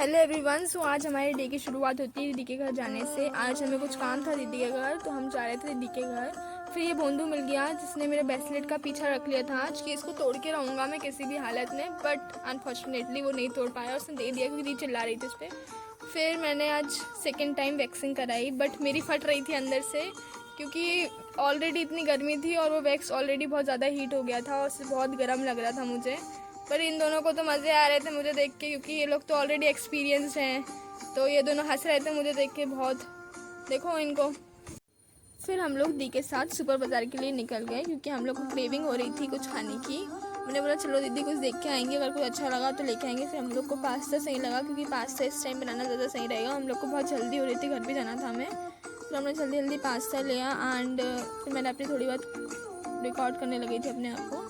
Hello everyone. सो आज हमारे day की शुरुआत होती है दीदी के घर जाने से। आज हमें कुछ काम था दीदी के घर, तो हम जा रहे थे दीदी के घर। फिर ये बोंदू मिल गया जिसने मेरे ब्रेसलेट का पीछा रख लिया था आज कि इसको तोड़ के रहूँगा मैं किसी भी हालत में, बट अनफॉर्चुनेटली वो नहीं तोड़ पाया, उसने दे दिया क्योंकि दीदी चिल्ला रही थी उस पर। फिर मैंने आज सेकेंड टाइम वैक्सिंग कराई, बट मेरी फट रही थी अंदर से क्योंकि ऑलरेडी इतनी गर्मी थी और वो वैक्स ऑलरेडी बहुत ज़्यादा हीट हो गया था और उससे बहुत गर्म लग रहा था मुझे। पर इन दोनों को तो मज़े आ रहे थे मुझे देख के, क्योंकि ये लोग तो ऑलरेडी एक्सपीरियंस्ड हैं, तो ये दोनों हंस रहे थे मुझे देख के बहुत। देखो इनको। फिर हम लोग दी के साथ सुपर बाज़ार के लिए निकल गए क्योंकि हम लोग को क्रेविंग हो रही थी कुछ खाने की। मैंने बोला चलो दीदी कुछ देख के आएंगे, अगर कुछ अच्छा लगा तो लेके आएंगे। फिर हम लोग को पास्ता सही लगा क्योंकि पास्ता इस टाइम बनाना ज़्यादा सही रहेगा। हम लोग को बहुत जल्दी हो रही थी, घर भी जाना था हमें। फिर हमने जल्दी जल्दी पास्ता लिया एंड फिर मैंने अपनी थोड़ी बहुत रिकॉर्ड करने लगी थी अपने आप को।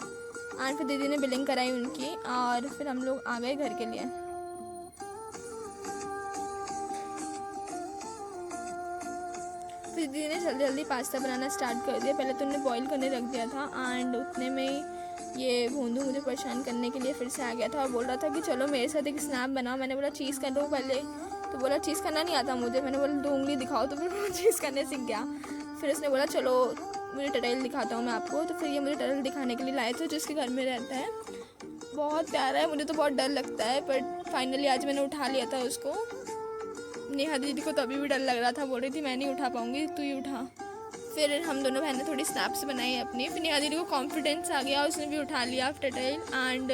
एंड फिर दीदी ने बिलिंग कराई उनकी और फिर हम लोग आ गए घर के लिए। फिर दीदी ने जल्दी जल्दी पास्ता बनाना स्टार्ट कर दिया। पहले तो उन्हें बॉईल करने रख दिया था एंड उतने में ये भोंदू मुझे परेशान करने के लिए फिर से आ गया था और बोल रहा था कि चलो मेरे साथ एक स्नैप बनाओ। मैंने बोला चीज़ कर दो पहले, तो बोला चीज़ करना नहीं आता मुझे। मैंने बोला 2 उंगली दिखाओ, तो फिर वो चीज़ करने सीख गया। फिर उसने बोला चलो मुझे टर्टल दिखाता हूँ मैं आपको। तो फिर ये मुझे टर्टल दिखाने के लिए लाए थे, जिसके घर में रहता है। बहुत प्यारा है, मुझे तो बहुत डर लगता है, बट फाइनली आज मैंने उठा लिया था उसको। नेहा दीदी को तो अभी भी डर लग रहा था, बोल रही थी मैं नहीं उठा पाऊँगी, तू ही उठा। फिर हम दोनों बहनें थोड़ी स्नैप्स बनाई अपनी। फिर नेहा दीदी को कॉन्फिडेंस आ गया, उसने भी उठा लिया टर्टल एंड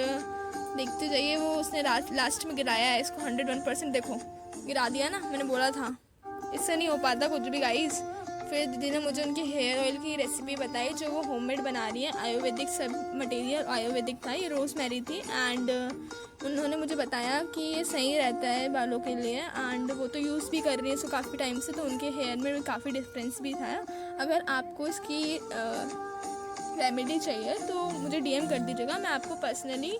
देखते जाइए वो उसने लास्ट में गिराया है इसको 101%। देखो गिरा दिया ना, मैंने बोला था इससे नहीं हो पाता कुछ भी गाइस। फिर दीदी ने मुझे उनकी हेयर ऑयल की रेसिपी बताई जो वो होममेड बना रही है। आयुर्वेदिक सब मटेरियल आयुर्वेदिक था, ये रोज़मेरी थी एंड उन्होंने मुझे बताया कि ये सही रहता है बालों के लिए एंड वो तो यूज़ भी कर रही है इसको काफ़ी टाइम से, तो उनके हेयर में काफ़ी डिफरेंस भी था। अगर आपको इसकी रेमेडी चाहिए तो मुझे डीएम कर दीजिएगा, मैं आपको पर्सनली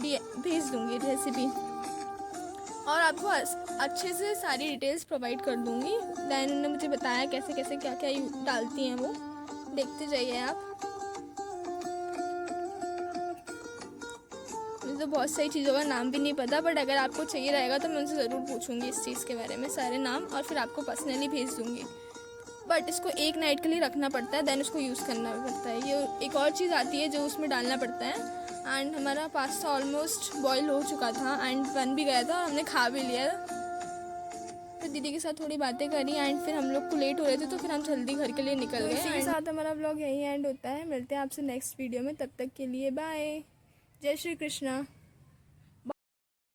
भेज दूँगी रेसिपी और आपको अच्छे से सारी डिटेल्स प्रोवाइड कर दूँगी। दैन उन्होंने मुझे बताया कैसे कैसे क्या क्या डालती हैं वो, देखते जाइए आप। मुझे तो बहुत सारी चीज़ों का नाम भी नहीं पता, बट अगर आपको चाहिए रहेगा तो मैं उनसे ज़रूर पूछूंगी इस चीज़ के बारे में सारे नाम और फिर आपको पर्सनली भेज दूँगी। बट इसको 1 नाइट के लिए रखना पड़ता है, दैन उसको यूज़ करना पड़ता है। ये एक और चीज़ आती है जो उसमें डालना पड़ता है। एंड हमारा पास्ता ऑलमोस्ट बॉईल हो चुका था एंड बन भी गया था, हमने खा भी लिया। फिर दीदी के साथ थोड़ी बातें करी एंड फिर हम लोग को लेट हो रहे थे तो फिर हम जल्दी घर के लिए निकल गए। इसी के साथ हमारा व्लॉग यहीं एंड होता है। मिलते हैं आपसे नेक्स्ट वीडियो में, तब तक के लिए बाय। जय श्री कृष्णा।